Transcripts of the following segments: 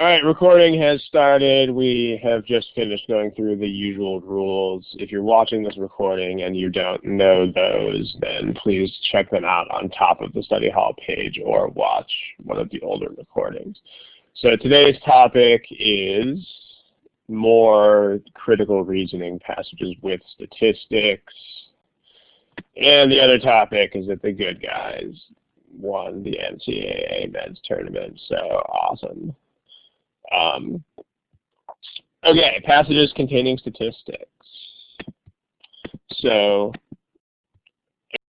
All right, recording has started. We have just finished going through the usual rules. If you're watching this recording and you don't know those, then please check them out on top of the study hall page or watch one of the older recordings. So today's topic is more critical reasoning passages with statistics. And the other topic is that the good guys won the NCAA men's tournament, so awesome. Okay, passages containing statistics. So,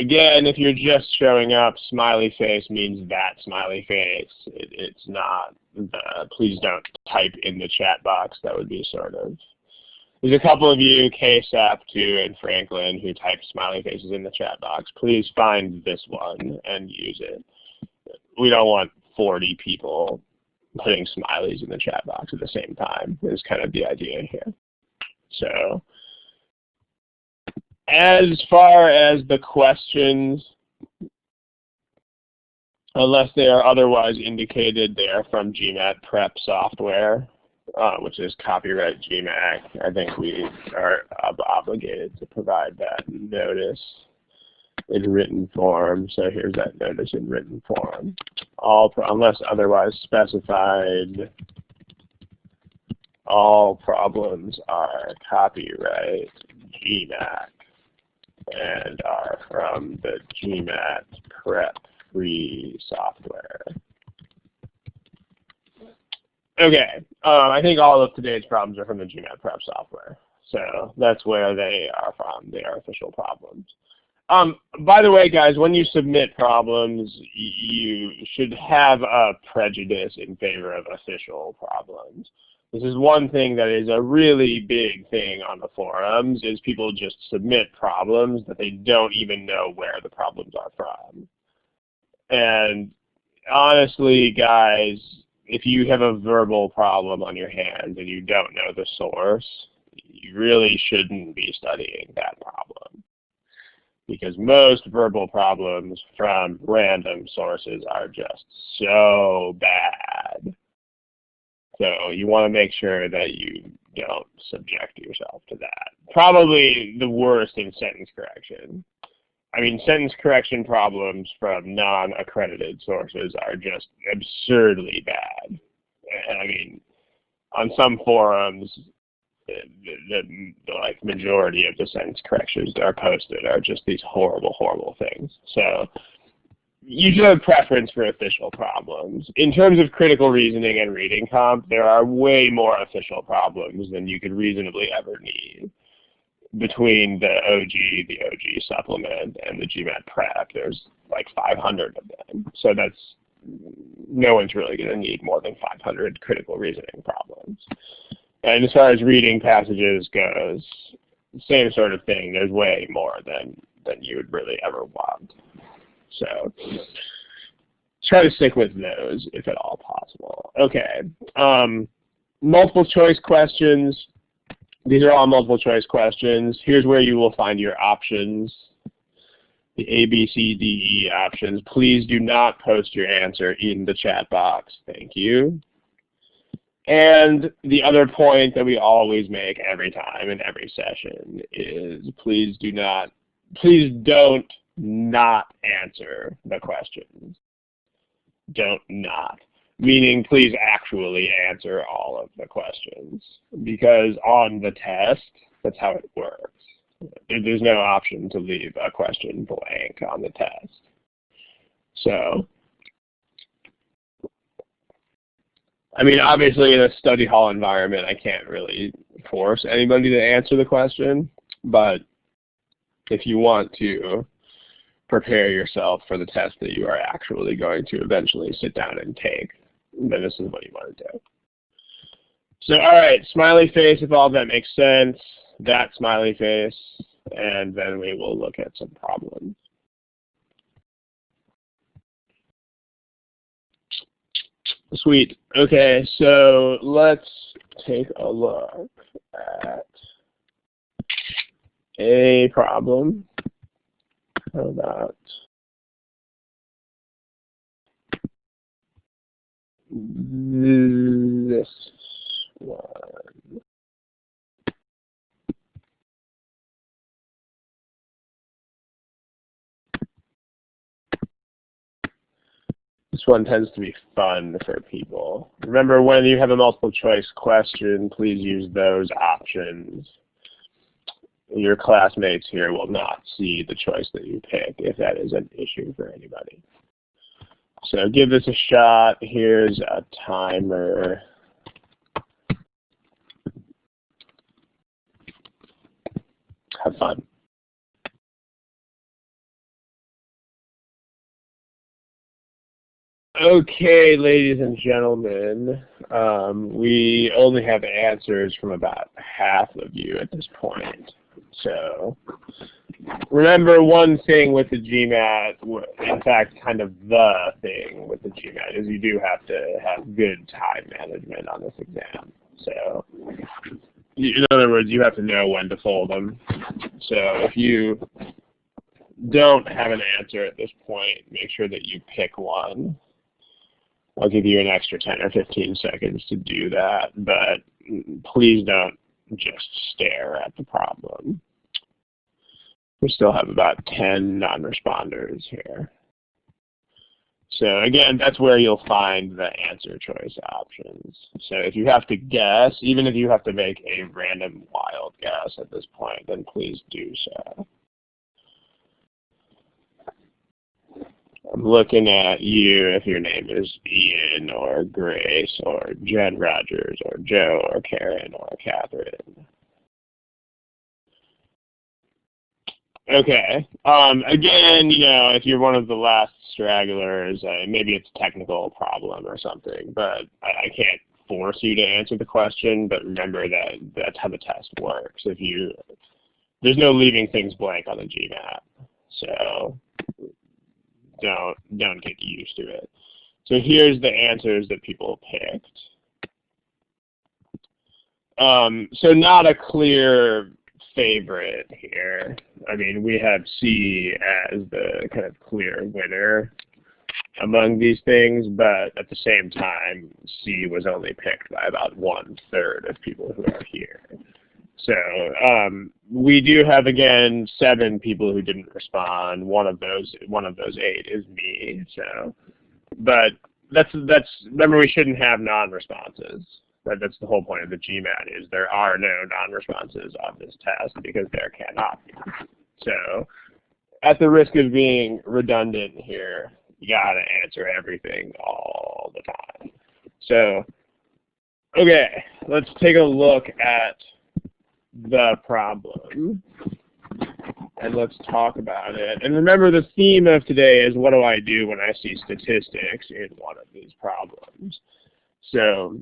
again, if you're just showing up, smiley face means that smiley face. It's not please don't type in the chat box. That would be sort of... There's a couple of you, KSAP2 and Franklin, who type smiley faces in the chat box. Please find this one and use it. We don't want 40 people putting smileys in the chat box at the same time is kind of the idea here. So as far as the questions, unless they are otherwise indicated, they are from GMAT Prep software, which is copyright GMAT. I think we are obligated to provide that notice in written form. So here's that notice in written form. Unless otherwise specified, all problems are copyright GMAT and are from the GMAT Prep free software. Okay, I think all of today's problems are from the GMAT Prep software. So that's where they are from. They are official problems. By the way, guys, when you submit problems, you should have a prejudice in favor of official problems. This is one thing that is a really big thing on the forums, is people just submit problems that they don't even know where the problems are from. And honestly, guys, if you have a verbal problem on your hands and you don't know the source, you really shouldn't be studying that problem. Because most verbal problems from random sources are just so bad. So you want to make sure that you don't subject yourself to that. Probably the worst in sentence correction. I mean, sentence correction problems from non-accredited sources are just absurdly bad. I mean, on some forums, the like majority of the sentence corrections that are posted are just these horrible, horrible things. So you should have preference for official problems. In terms of critical reasoning and reading comp, there are way more official problems than you could reasonably ever need. Between the OG supplement, and the GMAT Prep, there's like 500 of them. So that's, no one's really going to need more than 500 critical reasoning problems. And as far as reading passages goes, same sort of thing. There's way more than you would really ever want. So try to stick with those if at all possible. Okay. Multiple choice questions. These are all multiple choice questions. Here's where you will find your options. The A, B, C, D, E options. Please do not post your answer in the chat box. Thank you. And the other point that we always make every time in every session is please don't not answer the questions. Don't not. Meaning please actually answer all of the questions. Because on the test, that's how it works. There's no option to leave a question blank on the test. So, I mean, obviously in a study hall environment, I can't really force anybody to answer the question, but if you want to prepare yourself for the test that you are actually going to eventually sit down and take, then this is what you want to do. So, all right, smiley face, if all of that makes sense, that smiley face, and then we will look at some problems. Sweet. Okay, so let's take a look at a problem. How about this? this one. This one tends to be fun for people. Remember, when you have a multiple choice question, please use those options. Your classmates here will not see the choice that you pick if that is an issue for anybody. So give this a shot. Here's a timer. Have fun. Okay, ladies and gentlemen, we only have answers from about half of you at this point. So remember, one thing with the GMAT, in fact, kind of the thing with the GMAT, is you do have to have good time management on this exam. So in other words, you have to know when to fold them. So if you don't have an answer at this point, make sure that you pick one. I'll give you an extra 10 or 15 seconds to do that, but please don't just stare at the problem. We still have about 10 non-responders here. So again, that's where you'll find the answer choice options. So if you have to guess, even if you have to make a random wild guess at this point, then please do so. I'm looking at you if your name is Ian or Grace or Jen Rogers or Joe or Karen or Catherine. Okay. Again, you know, if you're one of the last stragglers, maybe it's a technical problem or something, but I can't force you to answer the question, but remember that that's how the test works. There's no leaving things blank on the GMAT. So don't get used to it. So here's the answers that people picked. So not a clear favorite here. I mean, we have C as the kind of clear winner among these things, but at the same time, C was only picked by about 1/3 of people who are here. So we do have, again, 7 people who didn't respond. One of those 8 is me. So, but remember, we shouldn't have non-responses. That's the whole point of the GMAT, is there are no non-responses on this test because there cannot be. So at the risk of being redundant here, you gotta answer everything all the time. So, okay, let's take a look at the problem and let's talk about it. And remember, the theme of today is, what do I do when I see statistics in one of these problems? So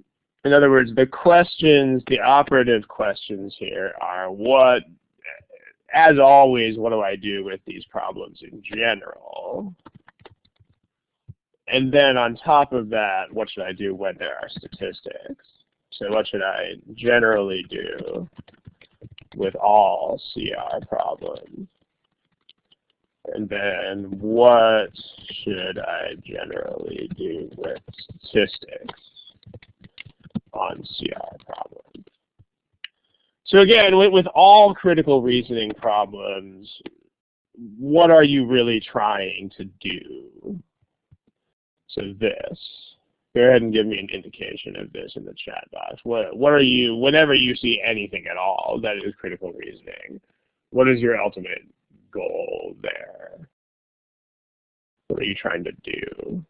in other words, the questions, the operative questions here are, as always, what do I do with these problems in general? And then on top of that, what should I do when there are statistics? So what should I generally do with all CR problems? And then what should I generally do with statistics on CR problems? So again, with all critical reasoning problems, what are you really trying to do? So this, go ahead and give me an indication of this in the chat box. What are you, whenever you see anything at all that is critical reasoning, what is your ultimate goal there? What are you trying to do?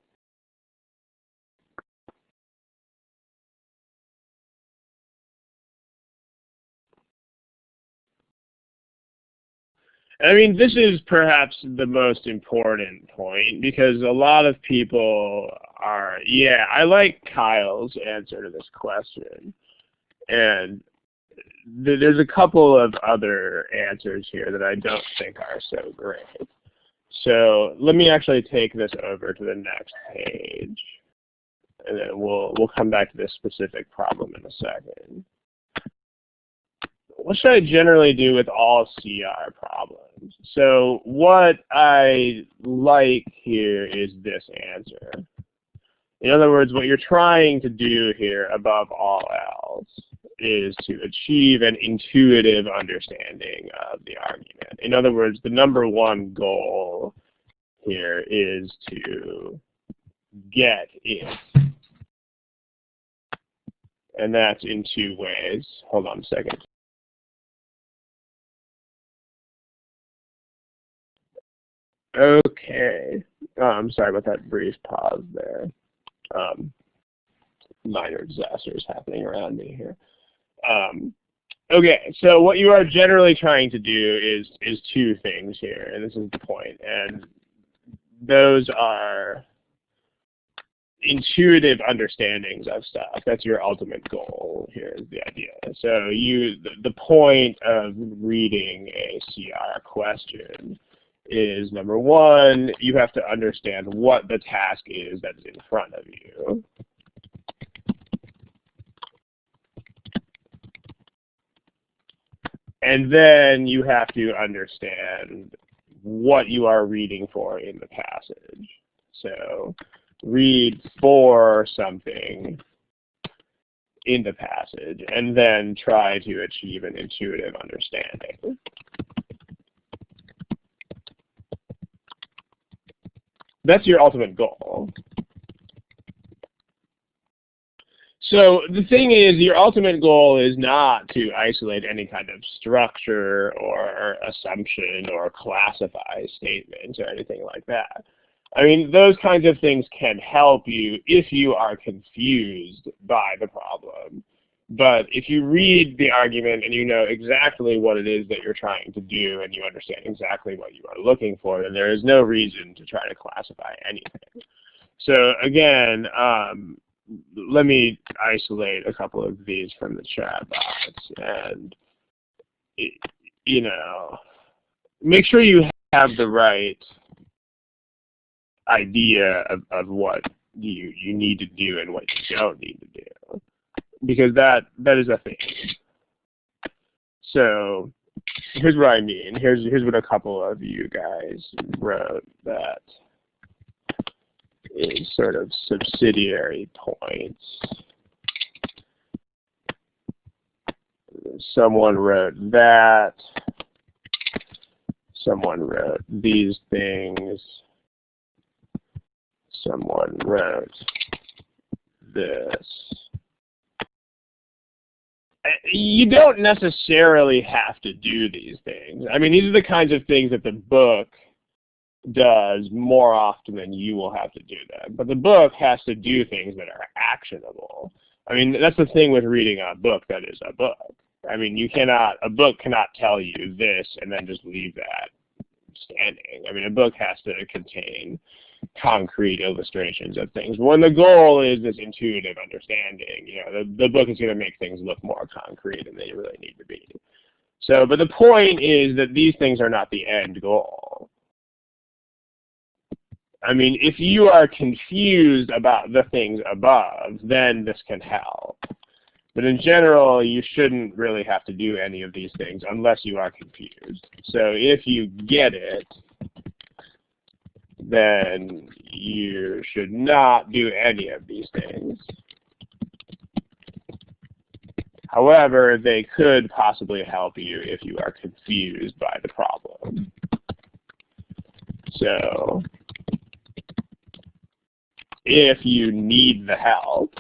I mean, this is perhaps the most important point, because a lot of people are, yeah, I like Kyle's answer to this question. And there's a couple of other answers here that I don't think are so great. So let me actually take this over to the next page, and then we'll come back to this specific problem in a second. What should I generally do with all CR problems? So what I like here is this answer. In other words, what you're trying to do here above all else is to achieve an intuitive understanding of the argument. In other words, the number one goal here is to get it. And that's in two ways. Hold on a second. Okay. I'm sorry about that brief pause there. Minor disasters happening around me here. Okay, so what you are generally trying to do is two things here, and this is the point. And those are intuitive understandings of stuff. That's your ultimate goal here is the idea. So the point of reading a CR question is, number one, you have to understand what the task is that's in front of you. And then you have to understand what you are reading for in the passage. So read for something in the passage, and then try to achieve an intuitive understanding. That's your ultimate goal. So the thing is, your ultimate goal is not to isolate any kind of structure or assumption or classify statements or anything like that. I mean, those kinds of things can help you if you are confused by the problem. But if you read the argument and you know exactly what it is that you're trying to do and you understand exactly what you are looking for, then there is no reason to try to classify anything. So again, let me isolate a couple of these from the chat box, and you know, make sure you have the right idea of what you need to do and what you don't need to do, because that is a thing. So here's what I mean. Here's what a couple of you guys wrote that is sort of subsidiary points. Someone wrote that. Someone wrote these things. Someone wrote this. You don't necessarily have to do these things. I mean, these are the kinds of things that the book does more often than you will have to do them. But the book has to do things that are actionable. I mean, that's the thing with reading a book that is a book. I mean, a book cannot tell you this and then just leave that standing. I mean, a book has to contain concrete illustrations of things. When the goal is this intuitive understanding, you know, the book is going to make things look more concrete than they really need to be. So, but the point is that these things are not the end goal. I mean, if you are confused about the things above, then this can help. But in general, you shouldn't really have to do any of these things unless you are confused. So if you get it, then you should not do any of these things. However, they could possibly help you if you are confused by the problem. So if you need the help,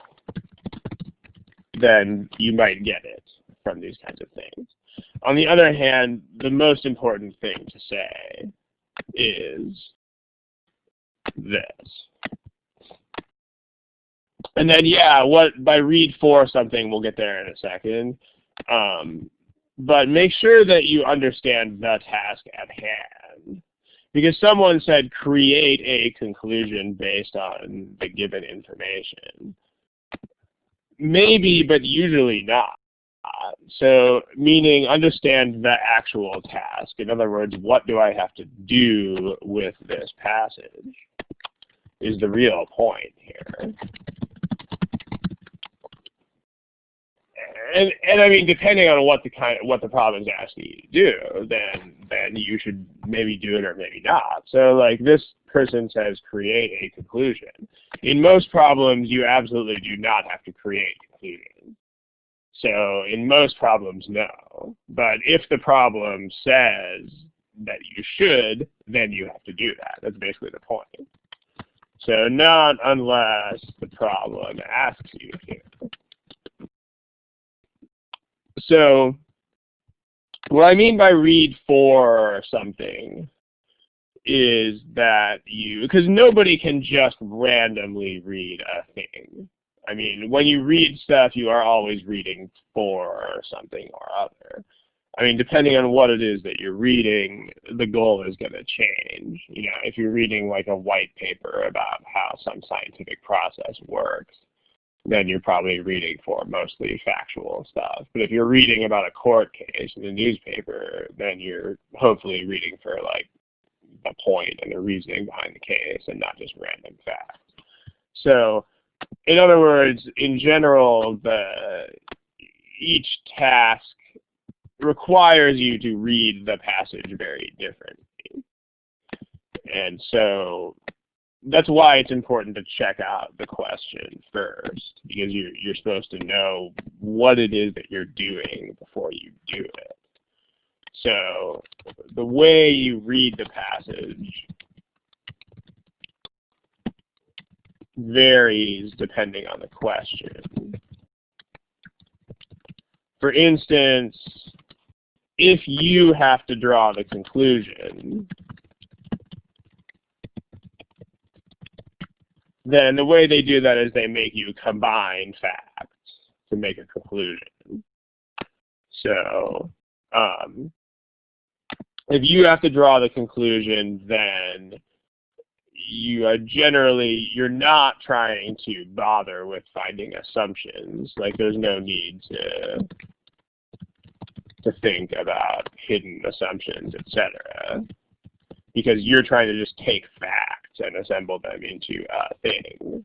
then you might get it from these kinds of things. On the other hand, the most important thing to say is this. And then, yeah, by read for something, we'll get there in a second. But make sure that you understand the task at hand. Because someone said create a conclusion based on the given information. Maybe, but usually not. So, meaning understand the actual task. In other words, what do I have to do with this passage is the real point here. And I mean, depending on what the problem is asking you to do, then you should maybe do it or maybe not. So like this person says create a conclusion. In most problems, you absolutely do not have to create conclusions. So in most problems, no. But if the problem says that you should, then you have to do that. That's basically the point. So not unless the problem asks you to. So what I mean by read for something is that because nobody can just randomly read a thing. I mean, when you read stuff, you are always reading for something or other. I mean, depending on what it is that you're reading, the goal is going to change. You know, if you're reading like a white paper about how some scientific process works, then you're probably reading for mostly factual stuff. But if you're reading about a court case in the newspaper, then you're hopefully reading for like the point and the reasoning behind the case and not just random facts. So, in other words, in general, each task requires you to read the passage very differently. And so that's why it's important to check out the question first, because you're supposed to know what it is that you're doing before you do it. So the way you read the passage varies depending on the question. For instance, if you have to draw the conclusion, then the way they do that is they make you combine facts to make a conclusion. So if you have to draw the conclusion, then you're not trying to bother with finding assumptions. Like there's no need to think about hidden assumptions, etc. Because you're trying to just take facts and assemble them into a thing.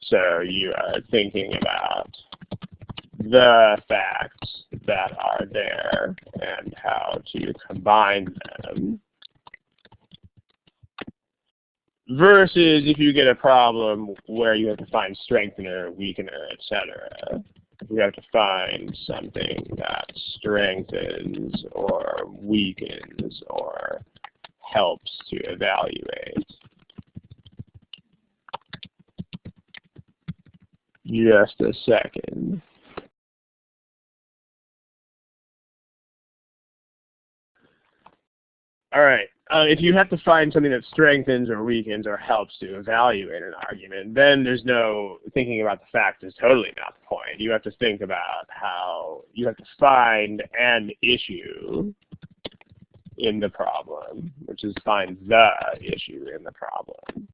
So you are thinking about the facts that are there and how to combine them. Versus if you get a problem where you have to find strengthener, weakener, etc. You have to find something that strengthens or weakens or helps to evaluate. Just a second. All right. If you have to find something that strengthens or weakens or helps to evaluate an argument, then there's no thinking about the facts is totally not the point. You have to think about how you have to find an issue in the problem, which is find the issue in the problem.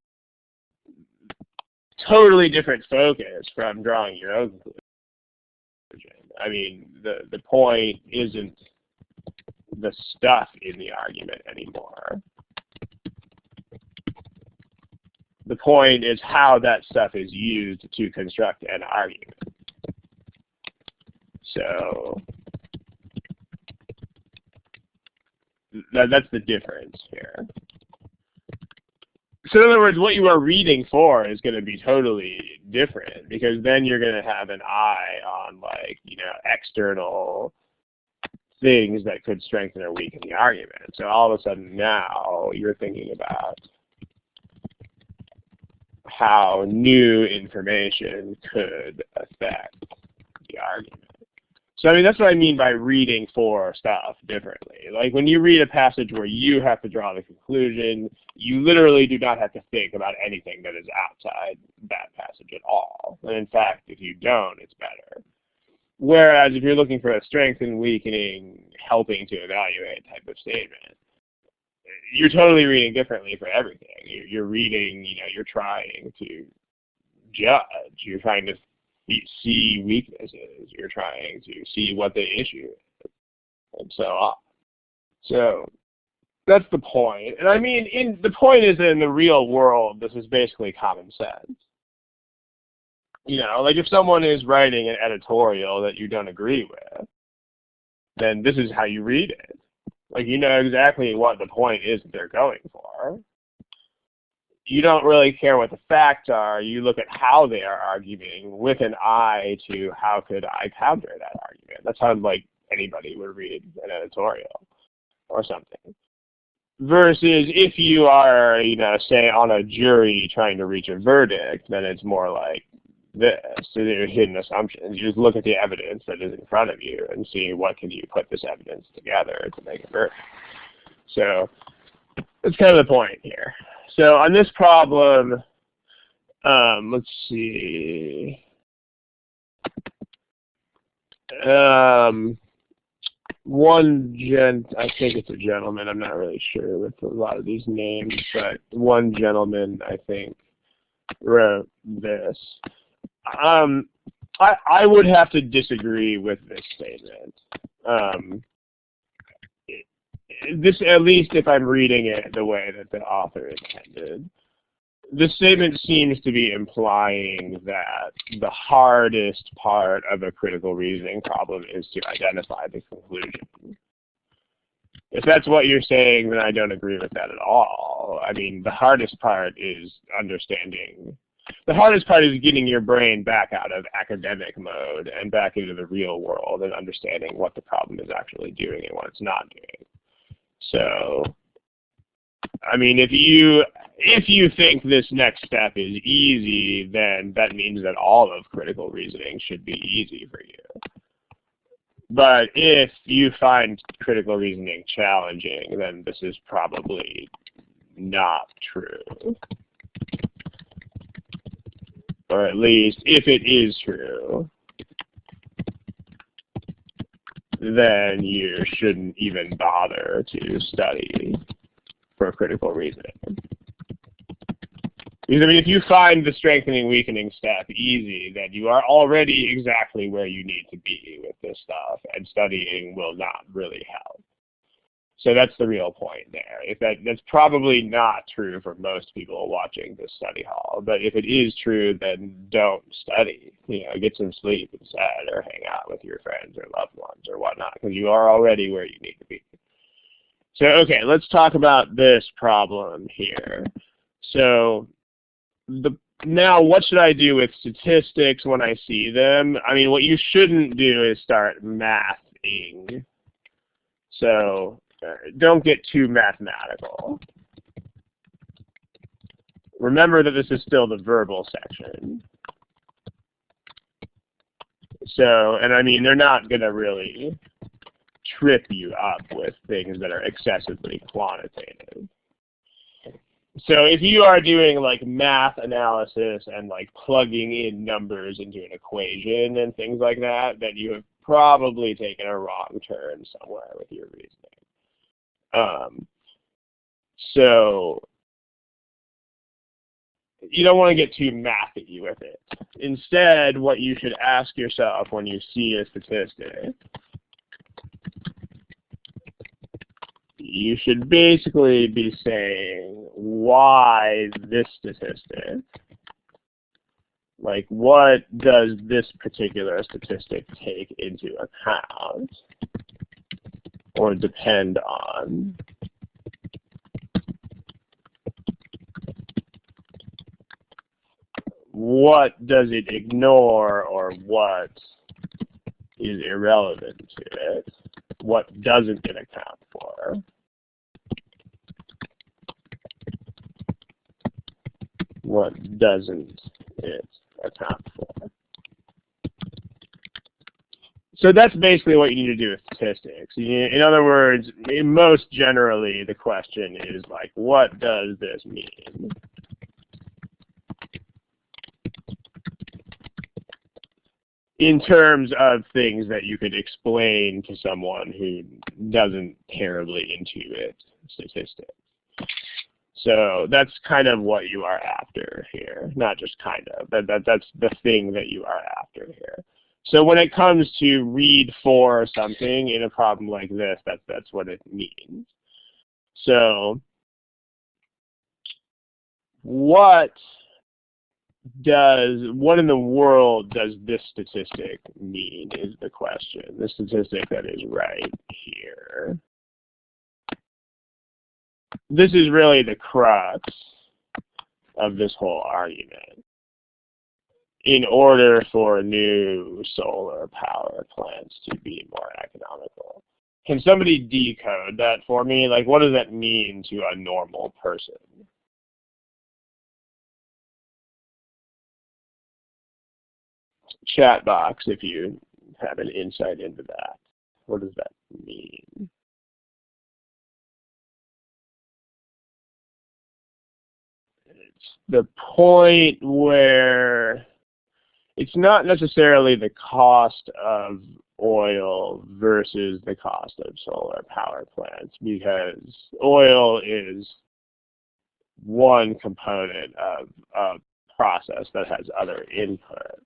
Totally different focus from drawing your own conclusion. I mean, the point isn't the stuff in the argument anymore. The point is how that stuff is used to construct an argument. So that's the difference here. So in other words, what you are reading for is going to be totally different, because then you're going to have an eye on, like, you know, external things that could strengthen or weaken the argument. So all of a sudden now you're thinking about how new information could affect the argument. So I mean, that's what I mean by reading for stuff differently. Like when you read a passage where you have to draw the conclusion, you literally do not have to think about anything that is outside that passage at all. And in fact, if you don't, it's better. Whereas if you're looking for a strengthening, weakening, helping to evaluate type of statement, you're totally reading differently for everything. You're reading, you know, you're trying to judge. You're trying to see weaknesses. You're trying to see what the issue is, and so on. So that's the point. And I mean, the point is that in the real world, this is basically common sense. You know, like if someone is writing an editorial that you don't agree with, then this is how you read it. Like, you know exactly what the point is that they're going for. you don't really care what the facts are. You look at how they are arguing with an eye to how could I counter that argument. That's how like anybody would read an editorial or something. Versus if you are, say on a jury trying to reach a verdict, then it's more like this. So there are hidden assumptions. You just look at the evidence that is in front of you and see what can you put this evidence together to make a verdict. So that's kind of the point here. So on this problem, let's see. I think it's a gentleman, I'm not really sure with a lot of these names, but one gentleman, I think, wrote this. I would have to disagree with this statement. This, at least if I'm reading it the way that the author intended. This statement seems to be implying that the hardest part of a critical reasoning problem is to identify the conclusion. If that's what you're saying, then I don't agree with that at all. I mean, the hardest part is understanding. The hardest part is getting your brain back out of academic mode and back into the real world and understanding what the problem is actually doing and what it's not doing. So, I mean, if you think this next step is easy, then that means that all of critical reasoning should be easy for you. But if you find critical reasoning challenging, then this is probably not true. Or at least, if it is true, then you shouldn't even bother to study for critical reasoning. Because, I mean, if you find the strengthening weakening step easy, then you are already exactly where you need to be with this stuff, and studying will not really help. So that's the real point there. That's probably not true for most people watching this study hall, but if it is true, then don't study. Get some sleep instead, or hang out with your friends or loved ones or whatnot, because you are already where you need to be. So, okay, let's talk about this problem here. So, now what should I do with statistics when I see them? I mean, what you shouldn't do is start mathing. So, don't get too mathematical. Remember that this is still the verbal section. So, and I mean, they're not going to really trip you up with things that are excessively quantitative. So if you are doing like math analysis and like plugging in numbers into an equation and things like that, then you have probably taken a wrong turn somewhere with your reasoning. So you don't want to get too mathy with it. Instead, what you should ask yourself when you see a statistic, you should basically be saying, why this statistic? Like, what does this particular statistic take into account or depend on? What does it ignore, or what is irrelevant to it? What doesn't it account for? What doesn't it account for? So that's basically what you need to do with statistics. In other words, most generally, the question is like, what does this mean? In terms of things that you could explain to someone who doesn't terribly intuit statistics. So that's kind of what you are after here. Not just kind of. That's the thing that you are after here. So when it comes to read for something in a problem like this, that's what it means. So what in the world does this statistic mean is the question. The statistic that is right here. This is really the crux of this whole argument in order for new solar power plants to be more economical. Can somebody decode that for me? Like, what does that mean to a normal person? Chat box, if you have an insight into that. What does that mean? It's the point where it's not necessarily the cost of oil versus the cost of solar power plants, because oil is one component of a process that has other inputs.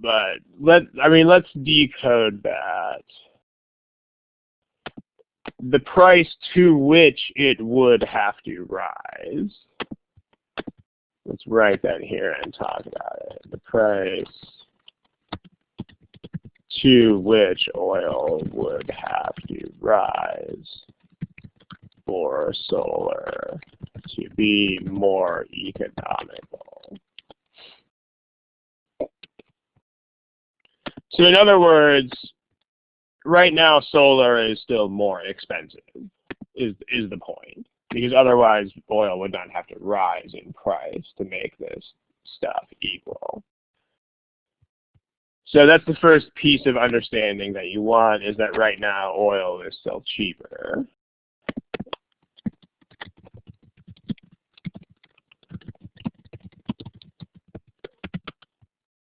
But let's decode that. The price to which it would have to rise. Let's write that here and talk about it. The price to which oil would have to rise for solar to be more economical. So in other words, right now solar is still more expensive, is the point. Because otherwise oil would not have to rise in price to make this stuff equal. So that's the first piece of understanding that you want, is that right now oil is still cheaper.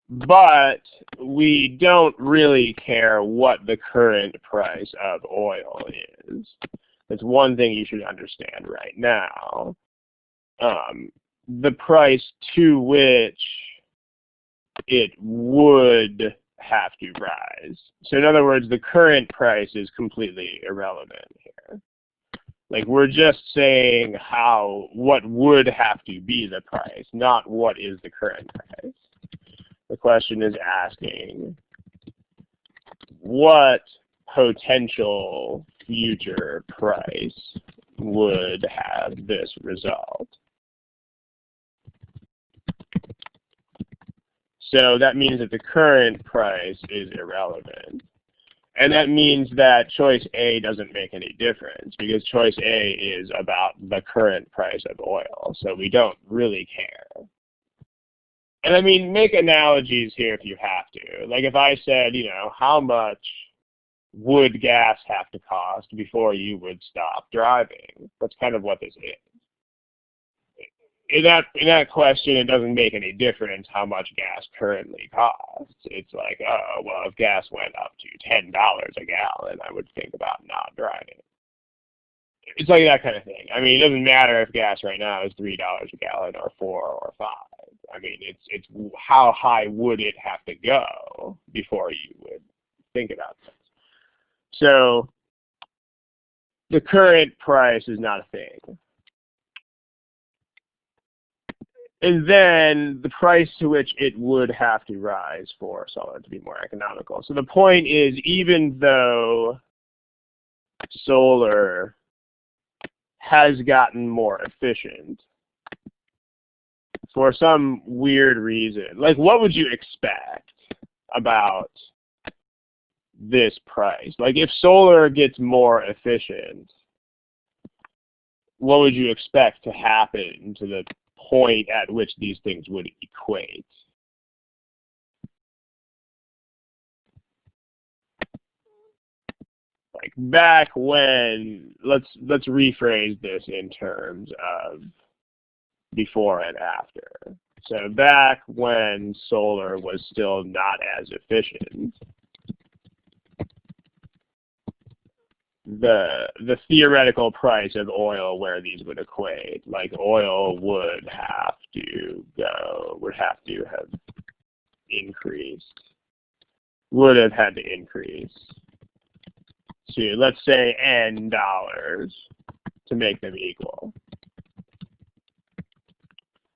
But we don't really care what the current price of oil is. That's one thing you should understand right now. The price to which it would have to rise. So in other words, the current price is completely irrelevant here. Like, we're just saying what would have to be the price, not what is the current price. The question is asking what potential future price would have this result. So that means that the current price is irrelevant. And that means that choice A doesn't make any difference, because choice A is about the current price of oil. So we don't really care. And I mean, make analogies here if you have to. Like if I said, how much would gas have to cost before you would stop driving? That's kind of what this is. In that question, it doesn't make any difference how much gas currently costs. It's like, oh, well, if gas went up to $10 a gallon, I would think about not driving. It's like that kind of thing. I mean, it doesn't matter if gas right now is $3 a gallon or 4 or 5. I mean, it's how high would it have to go before you would think about this. So the current price is not a thing. And then the price to which it would have to rise for solar to be more economical. So the point is, even though solar has gotten more efficient, for some weird reason, like what would you expect about this price? Like if solar gets more efficient, what would you expect to happen to the point at which these things would equate? Like back when, let's rephrase this in terms of before and after. So back when solar was still not as efficient, the theoretical price of oil where these would equate, like oil would have had to increase to, let's say, $N to make them equal.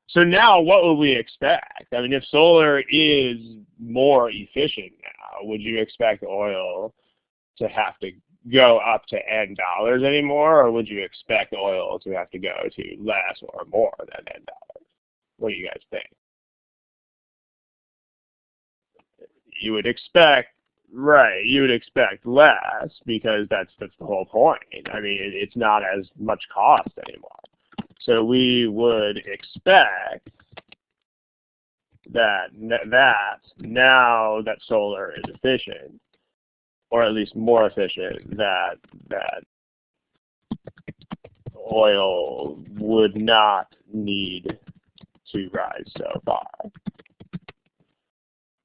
So now what would we expect? I mean, if solar is more efficient now, would you expect oil to have to go up to N dollars anymore, or would you expect oil to have to go to less or more than N dollars? What do you guys think? You would expect, right, you would expect less because that's the whole point. I mean, it's not as much cost anymore. So we would expect that now that solar is efficient, or at least more efficient, that oil would not need to rise so far.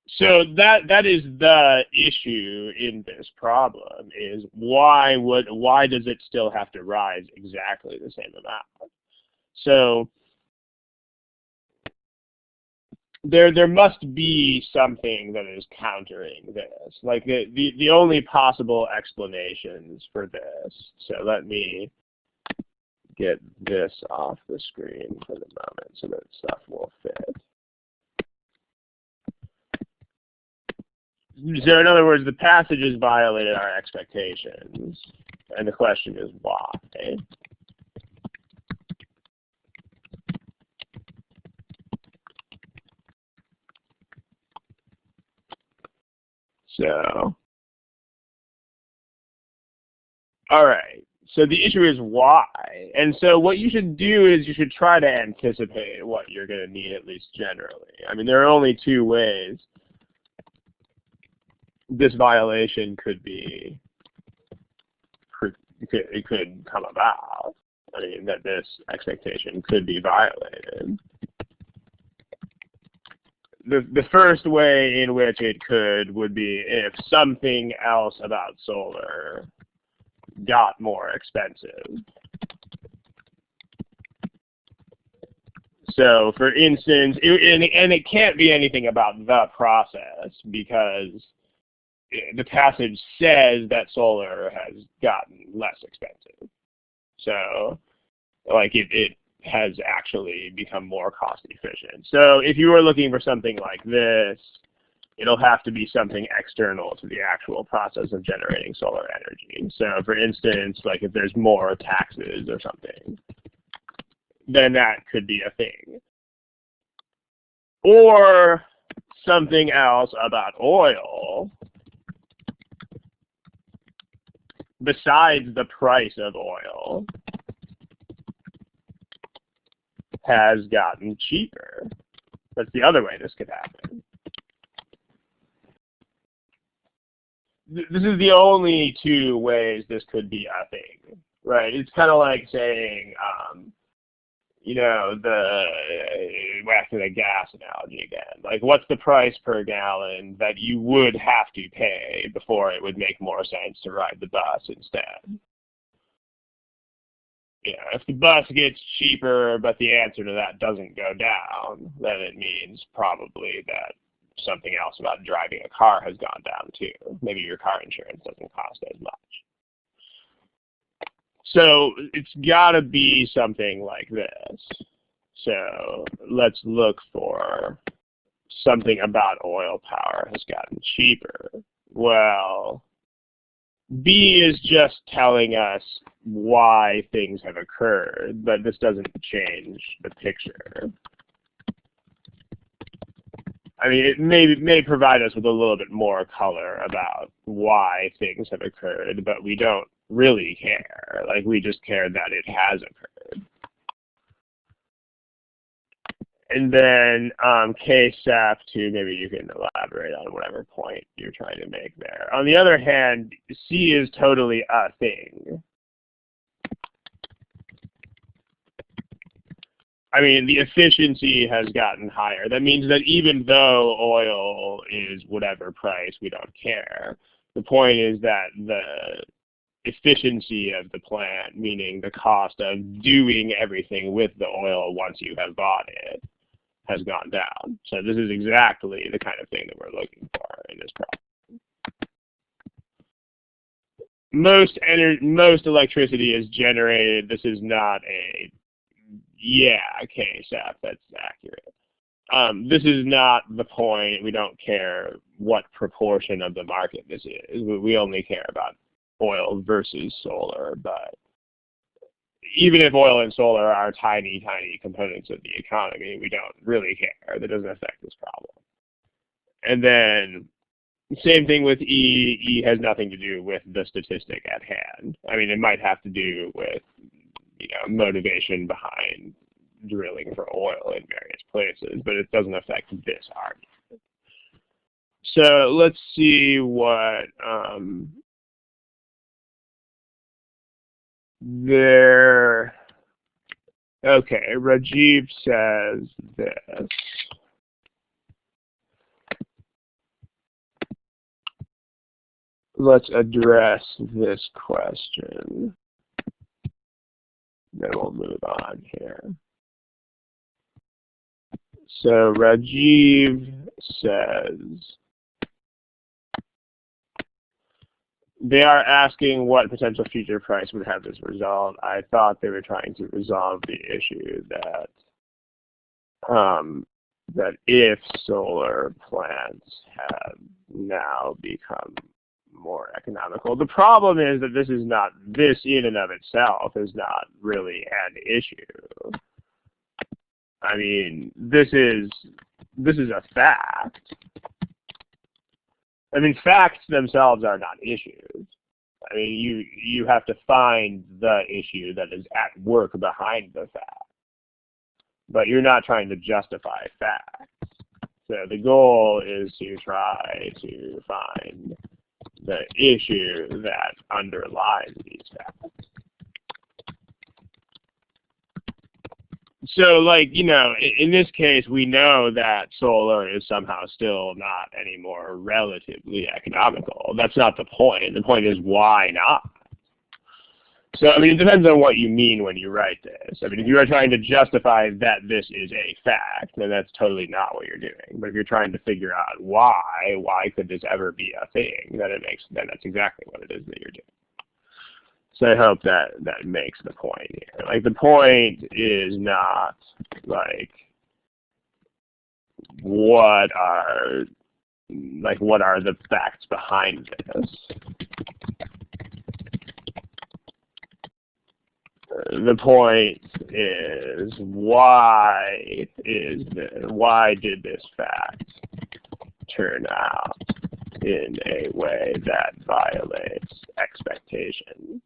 So that is the issue in this problem, is why does it still have to rise exactly the same amount? So there must be something that is countering this. Like the only possible explanations for this. So let me get this off the screen for the moment so that stuff will fit. So in other words, the passages violated our expectations, and the question is why. So, all right. So the issue is why. And so what you should do is you should try to anticipate what you're going to need, at least generally. I mean, there are only two ways this violation could be, it could come about. I mean, that this expectation could be violated. The first way in which it could would be if something else about solar got more expensive. So for instance, and it can't be anything about the process, because the passage says that solar has gotten less expensive. So like it has actually become more cost efficient. So if you were looking for something like this, it'll have to be something external to the actual process of generating solar energy. So for instance, like if there's more taxes or something, then that could be a thing. Or something else about oil besides the price of oil has gotten cheaper. That's the other way this could happen. This is the only two ways this could be a thing, right? It's kind of like saying, you know, back to the gas analogy again. Like, what's the price per gallon that you would have to pay before it would make more sense to ride the bus instead? You know, if the bus gets cheaper, but the answer to that doesn't go down, then it means probably that something else about driving a car has gone down too. Maybe your car insurance doesn't cost as much. So it's got to be something like this. So let's look for something about oil power has gotten cheaper. Well, B is just telling us why things have occurred, but this doesn't change the picture. I mean, it may provide us with a little bit more color about why things have occurred, but we don't really care. Like, we just care that it has occurred. And then case SAP2, maybe you can elaborate on whatever point you're trying to make there. On the other hand, C is totally a thing. I mean, the efficiency has gotten higher. That means that even though oil is whatever price, we don't care. The point is that the efficiency of the plant, meaning the cost of doing everything with the oil once you have bought it, has gone down. So this is exactly the kind of thing that we're looking for in this problem. Most electricity is generated. This is not a case app that's accurate. This is not the point. We don't care what proportion of the market this is. We only care about oil versus solar, but even if oil and solar are tiny, tiny components of the economy, we don't really care. That doesn't affect this problem. And then same thing with E. E has nothing to do with the statistic at hand. I mean, it might have to do with, motivation behind drilling for oil in various places, but it doesn't affect this argument. So let's see what okay, Rajiv says this. Let's address this question. Then we'll move on here. So Rajiv says, they are asking what potential future price would have this result. I thought they were trying to resolve the issue that that if solar plants have now become more economical. The problem is that this in and of itself is not really an issue. I mean, this is a fact. I mean, facts themselves are not issues. I mean, you have to find the issue that is at work behind the fact. But you're not trying to justify facts. So the goal is to try to find the issue that underlies these facts. So, in this case, we know that solar is somehow still not anymore relatively economical. That's not the point. The point is, why not? So, I mean, it depends on what you mean when you write this. I mean, if you are trying to justify that this is a fact, then that's totally not what you're doing. But if you're trying to figure out why could this ever be a thing, then that's exactly what it is that you're doing. So I hope that makes the point here. Like, the point is not, what are the facts behind this? The point is, why did this fact turn out in a way that violates expectations?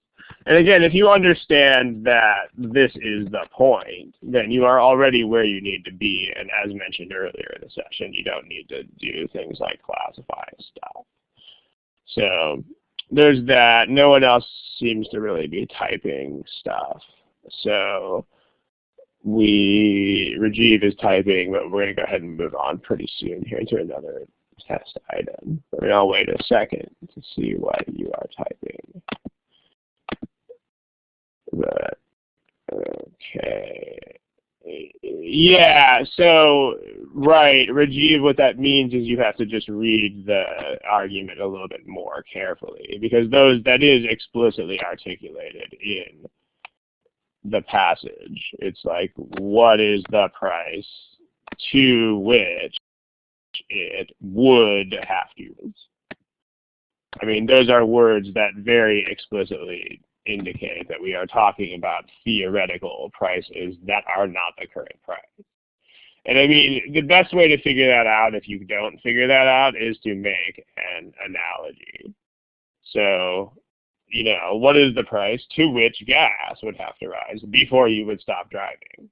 And again, if you understand that this is the point, then you are already where you need to be. And as mentioned earlier in the session, you don't need to do things like classify stuff. So there's that. No one else seems to really be typing stuff. So Rajiv is typing, but we're going to go ahead and move on pretty soon here to another test item. I mean, I'll wait a second to see what you are typing. But, okay. Yeah, so, right, Rajiv, what that means is you have to just read the argument a little bit more carefully, because that is explicitly articulated in the passage. It's like, what is the price to which it would have to use? I mean, those are words that very explicitly indicate that we are talking about theoretical prices that are not the current price. And I mean, the best way to figure that out, if you don't figure that out, is to make an analogy. So, what is the price to which gas would have to rise before you would stop driving?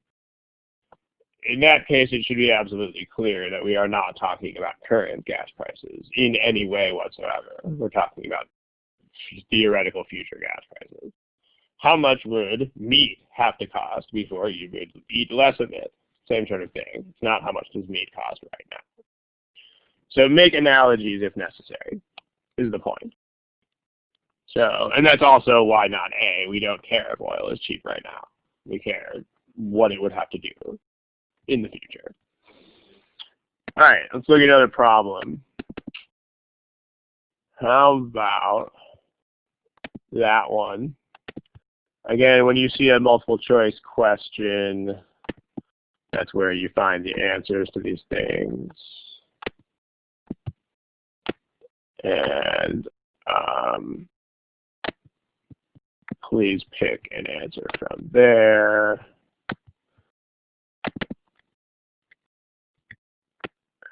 In that case, it should be absolutely clear that we are not talking about current gas prices in any way whatsoever. We're talking about theoretical future gas prices. How much would meat have to cost before you would eat less of it? Same sort of thing. It's not how much does meat cost right now. So make analogies if necessary, is the point. So, and that's also why not A. We don't care if oil is cheap right now. We care what it would have to do in the future. All right, let's look at another problem. How about that one? Again, when you see a multiple choice question, that's where you find the answers to these things. And please pick an answer from there.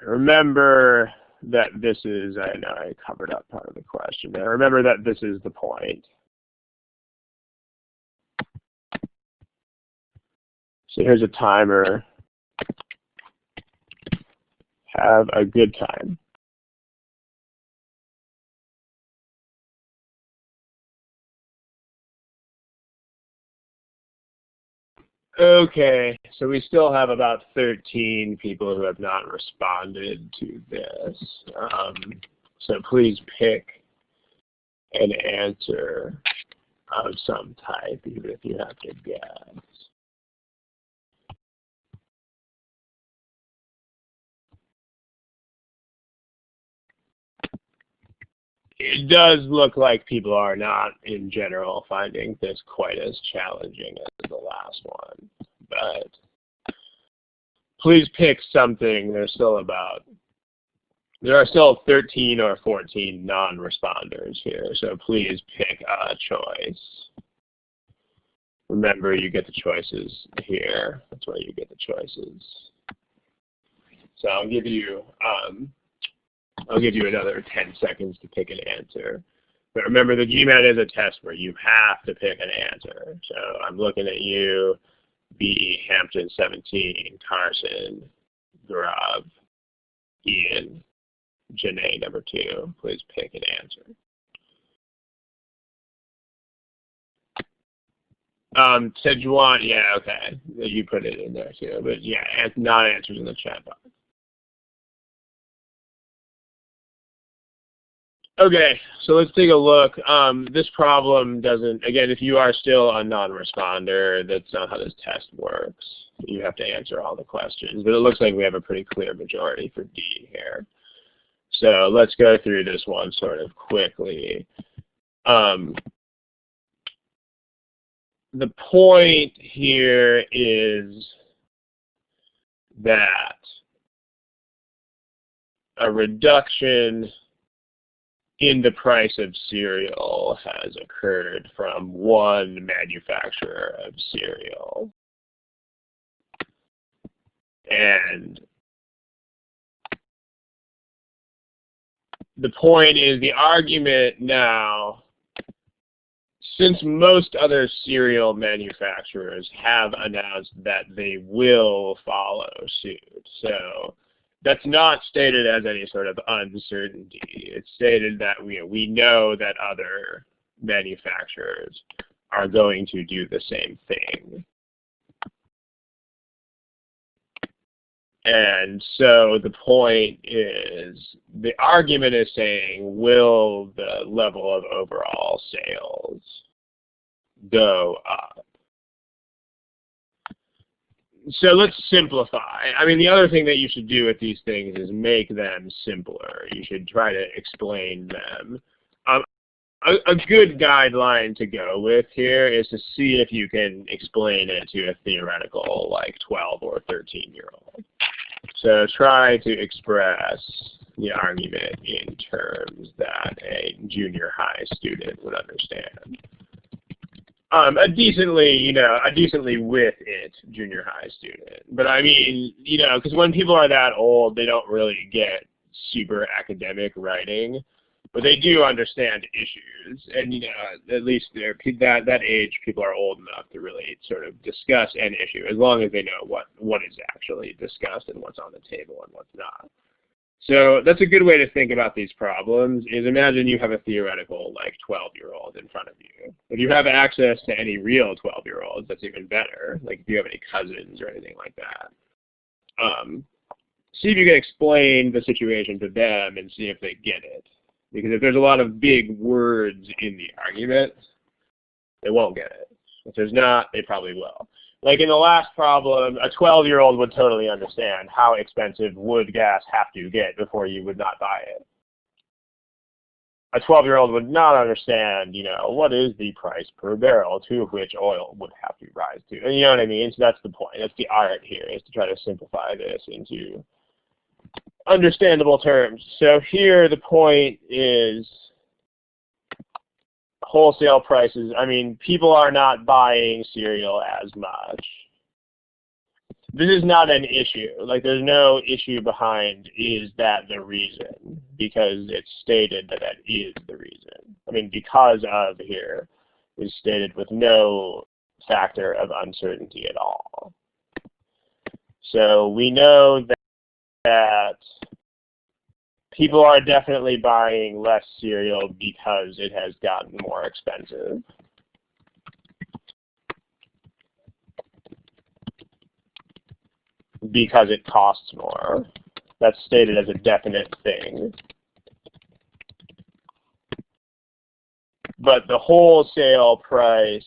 Remember that this is, I know I covered up part of the question there. Remember that this is the point. So here's a timer. Have a good time. Okay, so we still have about 13 people who have not responded to this. So please pick an answer of some type, even if you have to guess. It does look like people are not, in general, finding this quite as challenging as the last one. But please pick something. There are still 13 or 14 non-responders here, so please pick a choice. Remember, you get the choices here. That's where you get the choices. So I'll give you another 10 seconds to pick an answer. But remember, the GMAT is a test where you have to pick an answer. So I'm looking at you, B, Hampton 17, Carson, Gaurav, Ian, Janae number 2. Please pick an answer. Sejuan, yeah, okay. You put it in there too. But yeah, not answers in the chat box. Okay, so let's take a look. This problem doesn't, again, if you are still a non-responder, that's not how this test works. You have to answer all the questions. But it looks like we have a pretty clear majority for D here. So let's go through this one sort of quickly. The point here is that a reduction in the price of cereal has occurred from one manufacturer of cereal. And the point is, the argument now, since most other cereal manufacturers have announced that they will follow suit, so that's not stated as any sort of uncertainty. It's stated that we know that other manufacturers are going to do the same thing. And so the point is, the argument is saying, will the level of overall sales go up? So let's simplify. I mean, the other thing that you should do with these things is make them simpler. You should try to explain them. A good guideline to go with here is to see if you can explain it to a theoretical, like 12 or 13-year-old. So try to express the argument in terms that a junior high student would understand. A decently with it junior high student. But I mean, because when people are that old, they don't really get super academic writing, but they do understand issues. And at least that age, people are old enough to really sort of discuss an issue, as long as they know what is actually discussed and what's on the table and what's not. So that's a good way to think about these problems, is imagine you have a theoretical, like, 12-year-old in front of you. If you have access to any real 12-year-olds, that's even better. Like, if you have any cousins or anything like that. See if you can explain the situation to them and see if they get it. Because if there's a lot of big words in the argument, they won't get it. If there's not, they probably will. Like in the last problem, a 12-year-old would totally understand how expensive would gas have to get before you would not buy it. A 12-year-old would not understand, what is the price per barrel to which oil would have to rise to. And you know what I mean? So that's the point. That's the art here, is to try to simplify this into understandable terms. So here the point is, wholesale prices, I mean, people are not buying cereal as much. This is not an issue. Like, there's no issue behind, is that the reason? Because it's stated that that is the reason. I mean, because of here is stated with no factor of uncertainty at all. So we know that people are definitely buying less cereal because it has gotten more expensive. Because it costs more. That's stated as a definite thing. But the wholesale price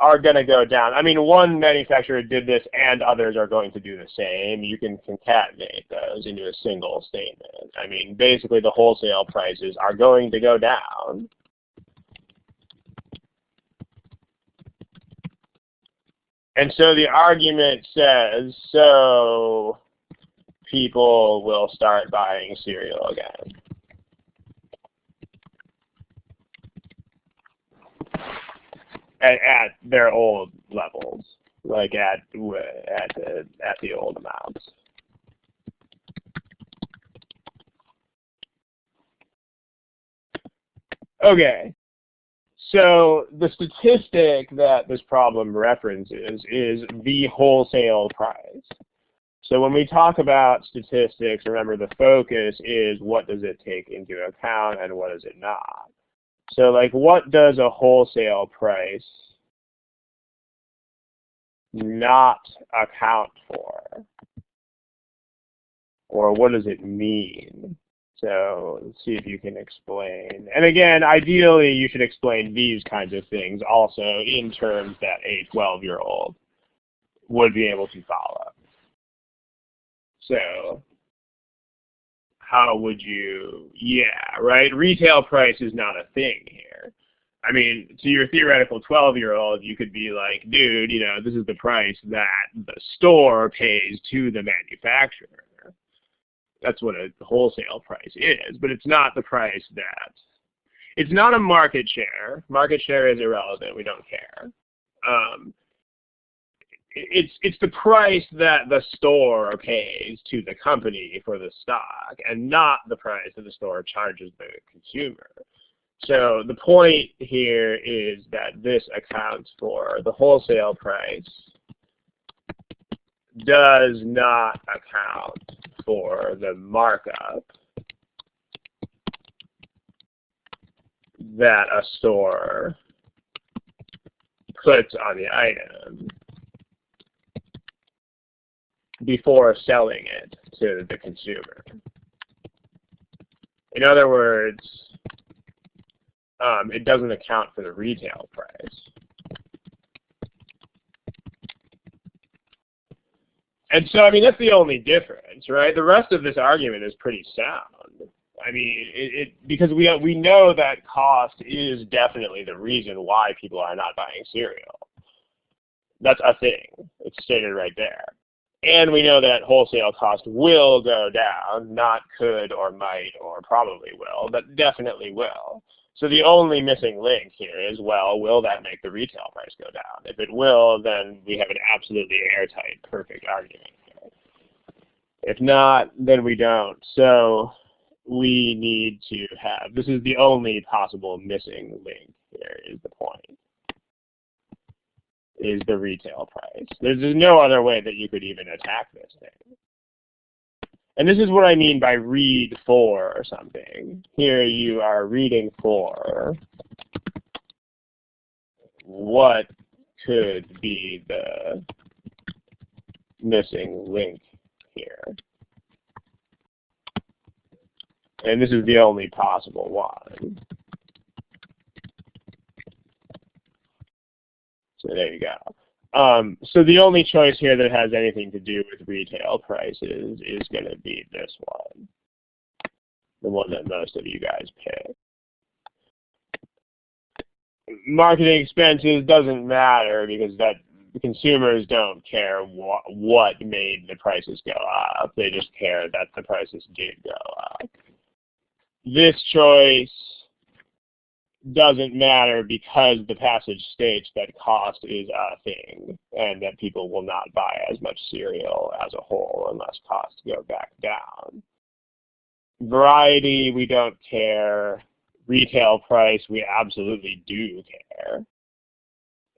are going to go down. I mean, one manufacturer did this and others are going to do the same. You can concatenate those into a single statement. I mean, basically the wholesale prices are going to go down. And so the argument says, so people will start buying cereal again. At their old levels, like at the old amounts. Okay. So the statistic that this problem references is the wholesale price. So when we talk about statistics, remember the focus is what does it take into account and what does it not. So like what does a wholesale price not account for? Or what does it mean? So let's see if you can explain. And again, ideally, you should explain these kinds of things also in terms that a 12-year-old would be able to follow. So how would you, yeah, right? Retail price is not a thing here. I mean, to your theoretical 12-year-old, you could be like, dude, you know, this is the price that the store pays to the manufacturer. That's what a wholesale price is, but it's not the price that, it's not a market share. Market share is irrelevant, we don't care. It's the price that the store pays to the company for the stock and not the price that the store charges the consumer. So the point here is that this accounts for the wholesale price does not account for the markup that a store puts on the item before selling it to the consumer. In other words, it doesn't account for the retail price. And so, I mean, that's the only difference, right? The rest of this argument is pretty sound. I mean, because we know that cost is definitely the reason why people are not buying cereal. That's a thing. It's stated right there. And we know that wholesale cost will go down, not could or might or probably will, but definitely will. So the only missing link here is, well, will that make the retail price go down? If it will, then we have an absolutely airtight, perfect argument here. If not, then we don't. So we need to have, this is the only possible missing link here is the point, is the retail price. There's no other way that you could even attack this thing. And this is what I mean by read for or something. Here you are reading for what could be the missing link here. And this is the only possible one. So there you go. So the only choice here that has anything to do with retail prices is going to be this one, the one that most of you guys pick. Marketing expenses doesn't matter because that the consumers don't care what made the prices go up. They just care that the prices did go up. This choice doesn't matter because the passage states that cost is a thing and that people will not buy as much cereal as a whole unless costs go back down. Variety, we don't care. Retail price, we absolutely do care.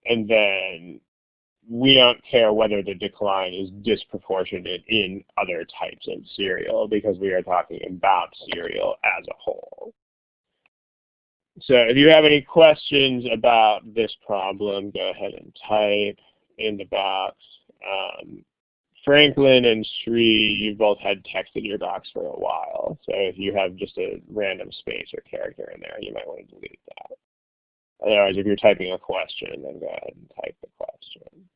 And then we don't care whether the decline is disproportionate in other types of cereal because we are talking about cereal as a whole. So if you have any questions about this problem, go ahead and type in the box. Franklin and Sri, you've both had text in your box for a while. So if you have just a random space or character in there, you might want to delete that. Otherwise, if you're typing a question, then go ahead and type the question.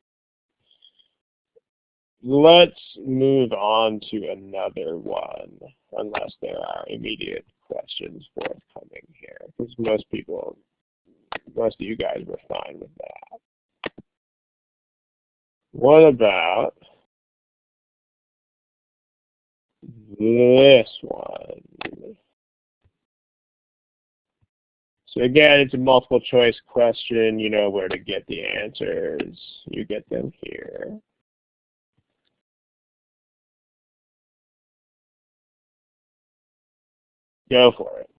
Let's move on to another one, unless there are immediate questions forthcoming here, because most of you guys were fine with that. What about this one? So again, it's a multiple choice question. You know where to get the answers. You get them here. Go for it.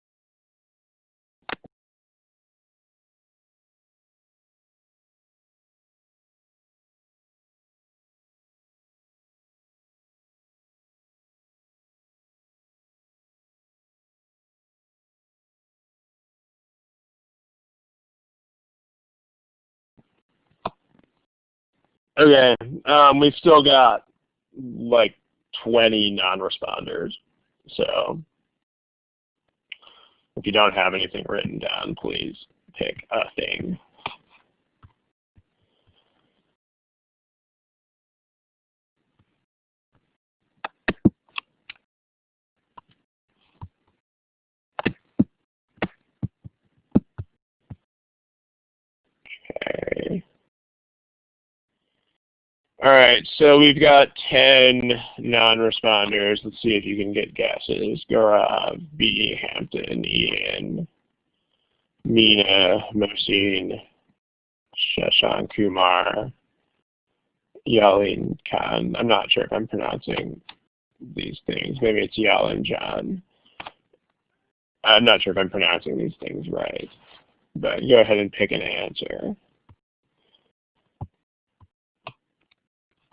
Okay, we've still got like 20 non-responders. So if you don't have anything written down, please pick a thing. Okay. All right, so we've got 10 non-responders. Let's see if you can get guesses. Gaurav, B. Hampton, Ian, Meena, Mohsin, Shashank Kumar, Yalin Khan. I'm not sure if I'm pronouncing these things. Maybe it's Yalin John. I'm not sure if I'm pronouncing these things right, but go ahead and pick an answer.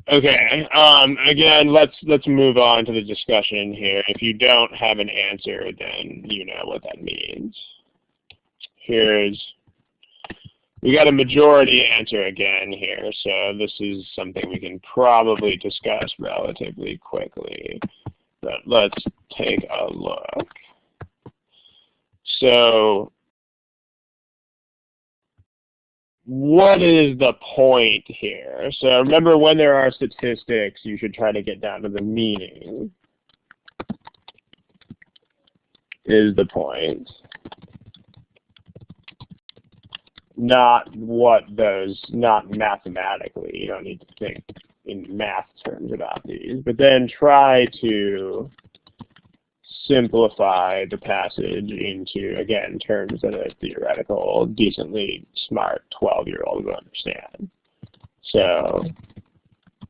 Okay. Again, let's move on to the discussion here. If you don't have an answer, then you know what that means. We got a majority answer again here, so this is something we can probably discuss relatively quickly. But let's take a look. So what is the point here? So remember, when there are statistics, you should try to get down to the meaning, is the point. Not mathematically. You don't need to think in math terms about these, but then try to simplify the passage into, again, terms that a theoretical, decently smart 12-year-old will understand. So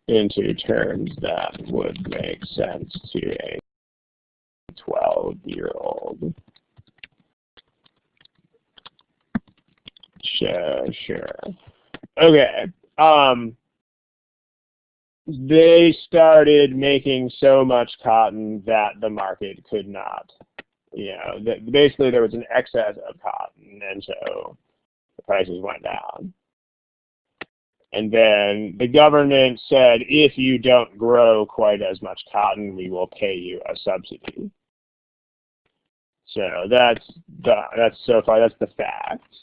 into terms that would make sense to a 12-year-old. Sure. Okay. They started making so much cotton that the market could not, basically there was an excess of cotton, and so the prices went down. And then the government said, if you don't grow quite as much cotton, we will pay you a subsidy. So that's the fact.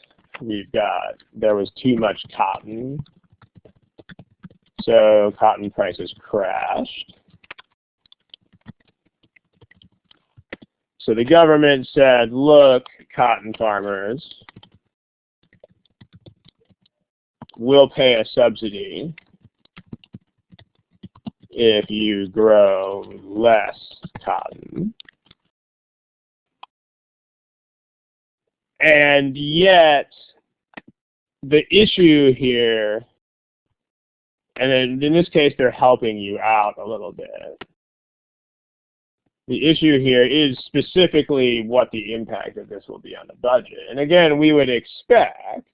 There was too much cotton, so cotton prices crashed. So the government said, look, cotton farmers, we'll pay a subsidy if you grow less cotton. And yet, the issue here, and then in this case, they're helping you out a little bit. The issue here is specifically what the impact of this will be on the budget. And again, we would expect,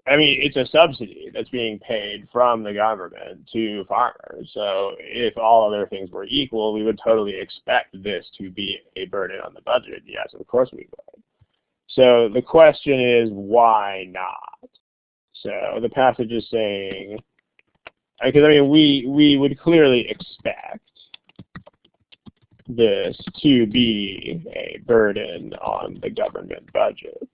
I mean, it's a subsidy that's being paid from the government to farmers. So if all other things were equal, we would totally expect this to be a burden on the budget. Yes, of course we would. So the question is, why not? So the passage is saying, because I mean, we would clearly expect this to be a burden on the government budget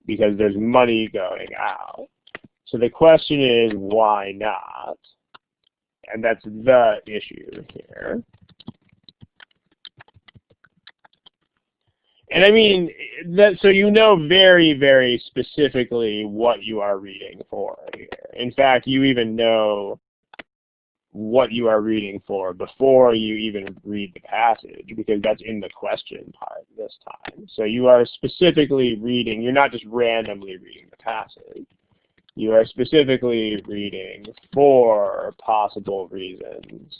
because there's money going out. So the question is, why not? And that's the issue here. And I mean, so you know very, very specifically what you are reading for here. In fact, you even know what you are reading for before you even read the passage, because that's in the question part this time. So you are specifically reading, you're not just randomly reading the passage. You are specifically reading for possible reasons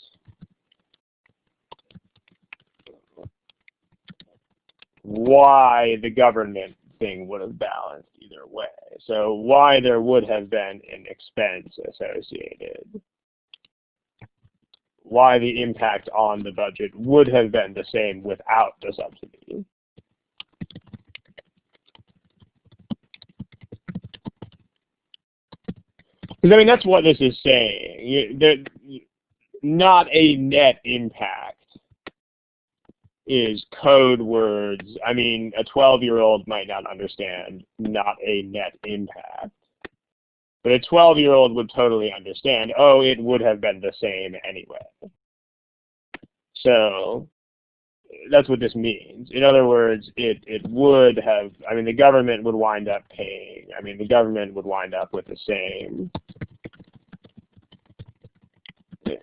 why the government thing would have balanced either way. So why there would have been an expense associated, why the impact on the budget would have been the same without the subsidy. Because I mean, that's what this is saying. Not a net impact is code words. I mean, a 12-year-old might not understand not a net impact. But a 12-year-old would totally understand, oh, it would have been the same anyway. So that's what this means. In other words, it would have, I mean, the government would wind up paying. I mean, the government would wind up with the same,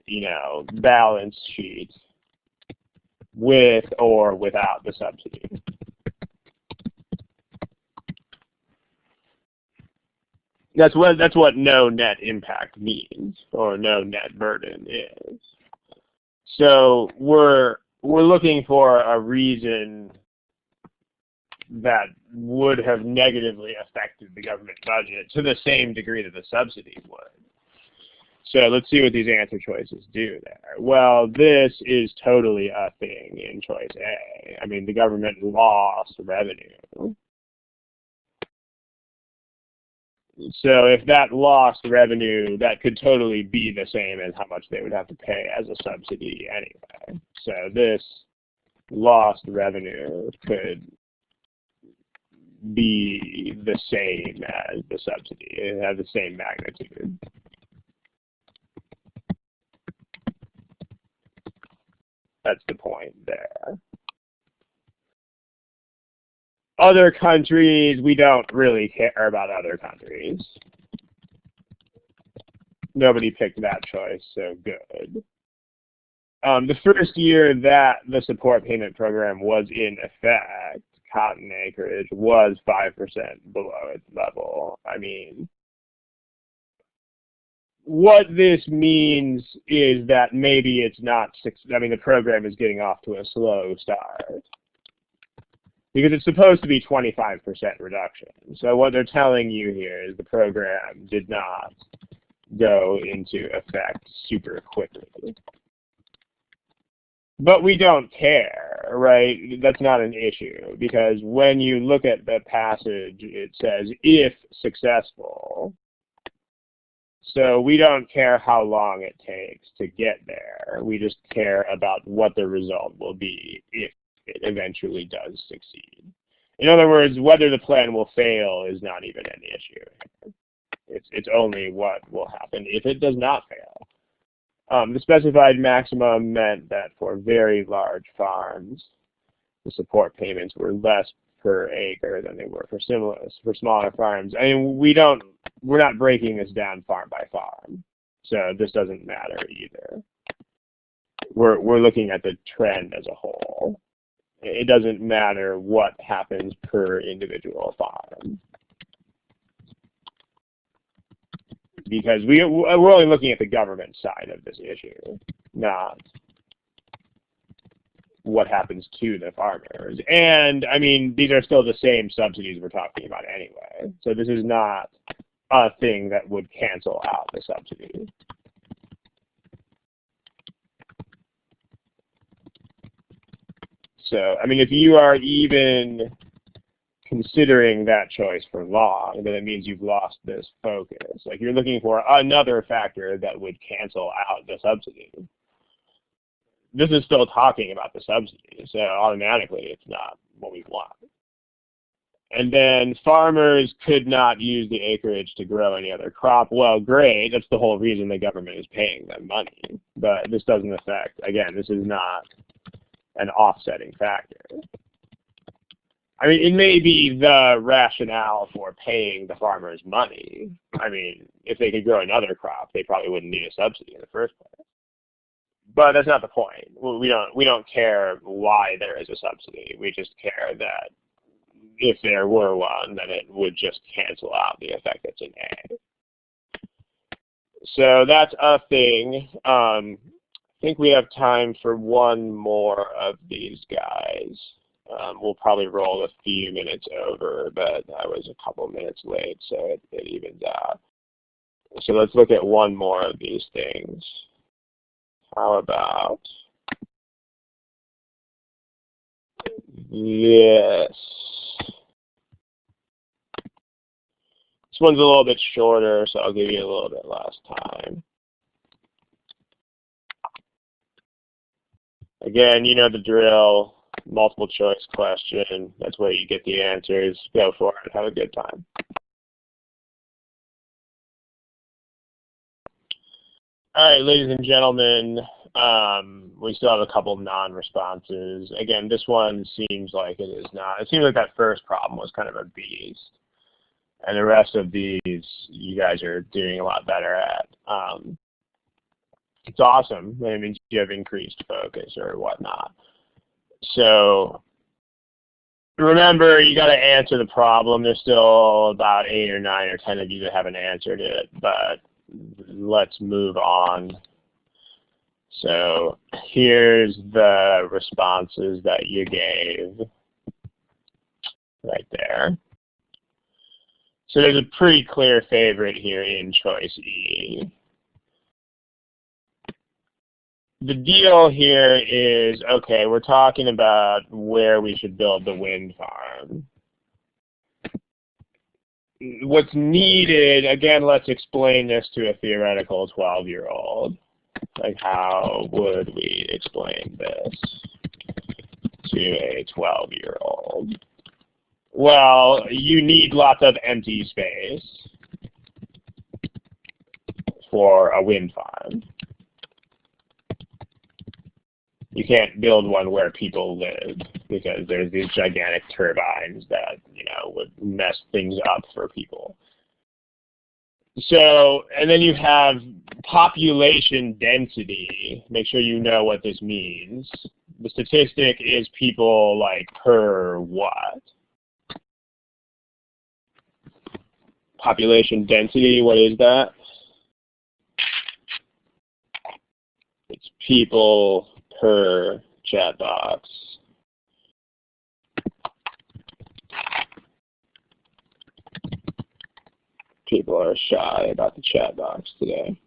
you know, balance sheet with or without the subsidy. That's what no net impact means, or no net burden is. So we're looking for a reason that would have negatively affected the government budget to the same degree that the subsidy would. So let's see what these answer choices do there. Well, this is totally a thing in choice A. I mean, the government lost revenue. So if that lost revenue, that could totally be the same as how much they would have to pay as a subsidy anyway. So this lost revenue could be the same as the subsidy. It has the same magnitude. That's the point there. Other countries, we don't really care about other countries. Nobody picked that choice, so good. The first year that the support payment program was in effect, cotton acreage was 5% below its level. I mean, what this means is that maybe it's not, I mean, the program is getting off to a slow start. Because it's supposed to be 25% reduction. So what they're telling you here is the program did not go into effect super quickly. But we don't care, right? That's not an issue, because when you look at the passage, it says, if successful. So we don't care how long it takes to get there. We just care about what the result will be if it eventually does succeed. In other words, whether the plan will fail is not even an issue. It's only what will happen if it does not fail. The specified maximum meant that for very large farms, the support payments were less per acre than they were for smaller farms. I mean, we're not breaking this down farm by farm, so this doesn't matter either. We're looking at the trend as a whole. It doesn't matter what happens per individual farm. Because we're only looking at the government side of this issue, not what happens to the farmers. And, I mean, these are still the same subsidies we're talking about anyway. So this is not a thing that would cancel out the subsidy. So, I mean, if you are even considering that choice for long, then it means you've lost this focus. Like, you're looking for another factor that would cancel out the subsidy. This is still talking about the subsidy, so automatically it's not what we want. And then farmers could not use the acreage to grow any other crop. Well, great, that's the whole reason the government is paying them money. But this doesn't affect, again, this is not an offsetting factor. I mean, it may be the rationale for paying the farmers money. I mean, if they could grow another crop, they probably wouldn't need a subsidy in the first place. But that's not the point. We don't care why there is a subsidy. We just care that if there were one, then it would just cancel out the effect that's in A. So that's a thing. I think we have time for one more of these guys. We'll probably roll a few minutes over, but I was a couple minutes late, so it evens out. So let's look at one more of these things. How about this? This one's a little bit shorter, so I'll give you a little bit less time. Again, you know the drill. Multiple choice question. That's where you get the answers. Go for it. Have a good time. All right, ladies and gentlemen, we still have a couple non-responses. Again, this one seems like it is not. It seems like that first problem was kind of a beast. And the rest of these, you guys are doing a lot better at. It's awesome. It means you have increased focus or whatnot. So remember, you got to answer the problem. There's still about 8 or 9 or 10 of you that haven't answered it, but let's move on. So here's the responses that you gave right there. So there's a pretty clear favorite here in choice E. The deal here is, okay, we're talking about where we should build the wind farm. What's needed, again, let's explain this to a theoretical 12-year-old. Like, how would we explain this to a 12-year-old? Well, you need lots of empty space for a wind farm. You can't build one where people live because there's these gigantic turbines that, you know, would mess things up for people. So, and then you have population density. Make sure you know what this means. The statistic is people like per what? Population density, what is that? It's people per chat box. People are shy about the chat box today.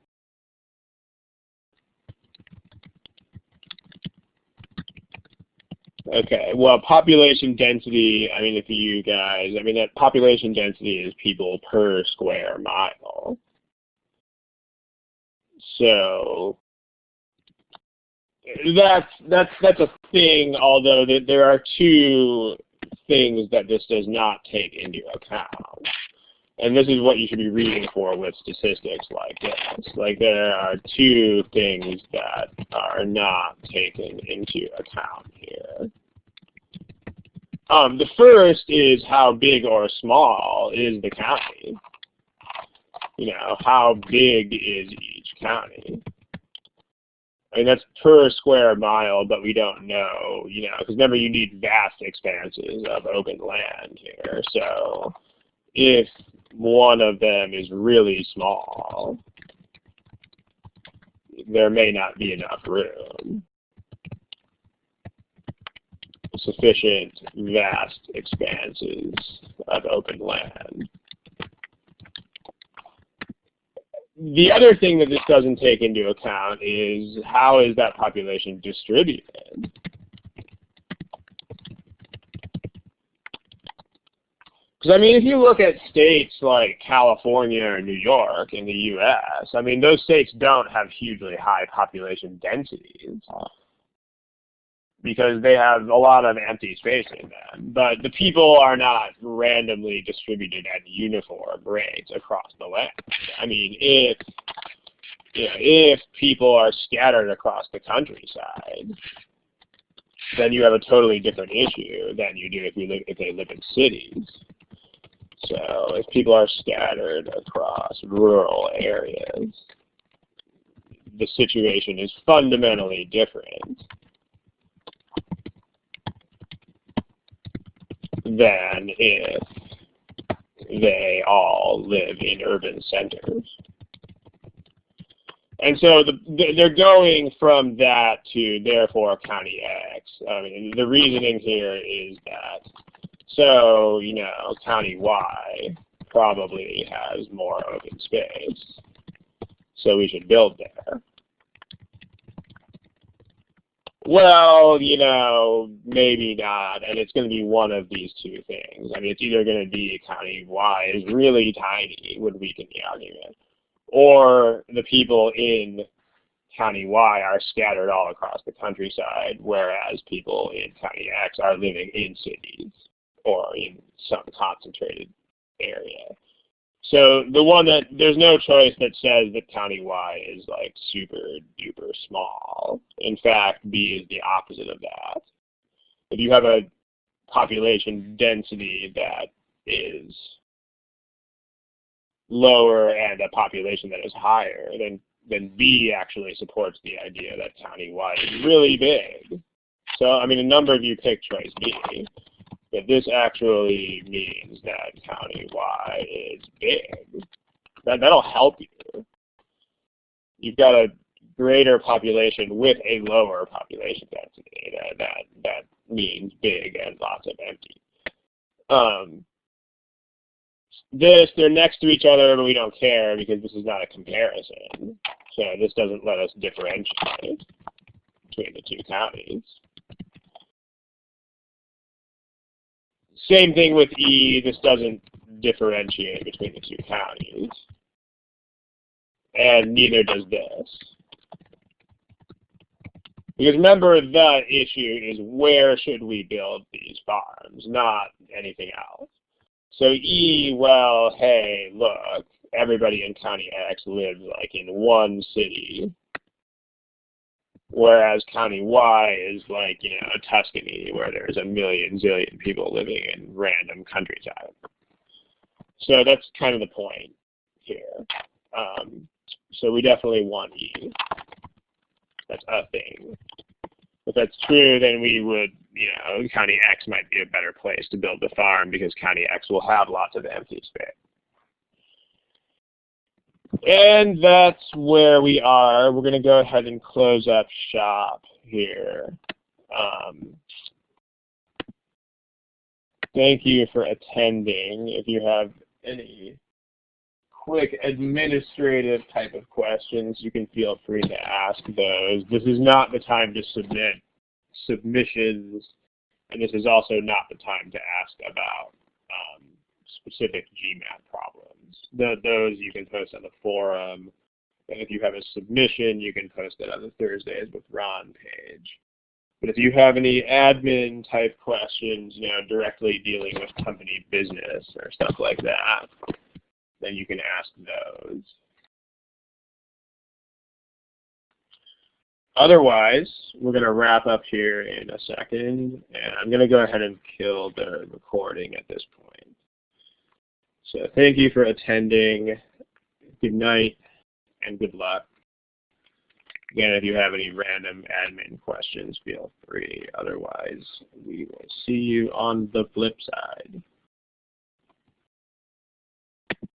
Okay, well, population density, I mean, if you guys, I mean, that population density is people per square mile. So that's a thing, although there are two things that this does not take into account. And this is what you should be reading for with statistics like this. Like, there are two things that are not taken into account here. The first is how big or small is the county. You know, how big is each county? I mean, that's per square mile, but we don't know, because remember you need vast expanses of open land here. So if one of them is really small, there may not be enough room. Sufficient vast expanses of open land. The other thing that this doesn't take into account is how is that population distributed? Because, I mean, if you look at states like California or New York in the U.S., I mean, those states don't have hugely high population densities because they have a lot of empty space in them. But the people are not randomly distributed at uniform rates across the land. I mean, if people are scattered across the countryside, then you have a totally different issue than you do if they live in cities. So if people are scattered across rural areas, the situation is fundamentally different than if they all live in urban centers. And so they're going from that to therefore County X. I mean, the reasoning here is that, so, County Y probably has more open space, so we should build there. Well, maybe not, and it's going to be one of these two things. I mean, it's either going to be County Y is really tiny, would weaken the argument, or the people in County Y are scattered all across the countryside, whereas people in County X are living in cities or in some concentrated area. So there's no choice that says that County Y is like super duper small. In fact, B is the opposite of that. If you have a population density that is lower and a population that is higher, then B actually supports the idea that County Y is really big. So, I mean, a number of you pick choice B. But this actually means that County Y is big. That'll help you. You've got a greater population with a lower population density. That means big and lots of empty. They're next to each other, but we don't care because this is not a comparison. So this doesn't let us differentiate between the two counties. Same thing with E, this doesn't differentiate between the two counties. And neither does this. Because remember, the issue is where should we build these farms, not anything else. So E, well, hey, look, everybody in County X lives like in one city. Whereas County Y is like, Tuscany, where there's a million zillion people living in random countryside. So that's kind of the point here. So we definitely want E. That's a thing. If that's true, then we would, County X might be a better place to build the farm because County X will have lots of empty space. And that's where we are. We're going to go ahead and close up shop here. Thank you for attending. If you have any quick administrative type of questions, you can feel free to ask those. This is not the time to submit submissions, and this is also not the time to ask about specific GMAT problems. Those you can post on the forum, and if you have a submission, you can post it on the Thursdays with Ron page. But if you have any admin type questions, directly dealing with company business or stuff like that, then you can ask those. Otherwise, we're going to wrap up here in a second, and I'm going to go ahead and kill the recording at this point. So thank you for attending. Good night and good luck. Again, if you have any random admin questions, feel free. Otherwise, we will see you on the flip side.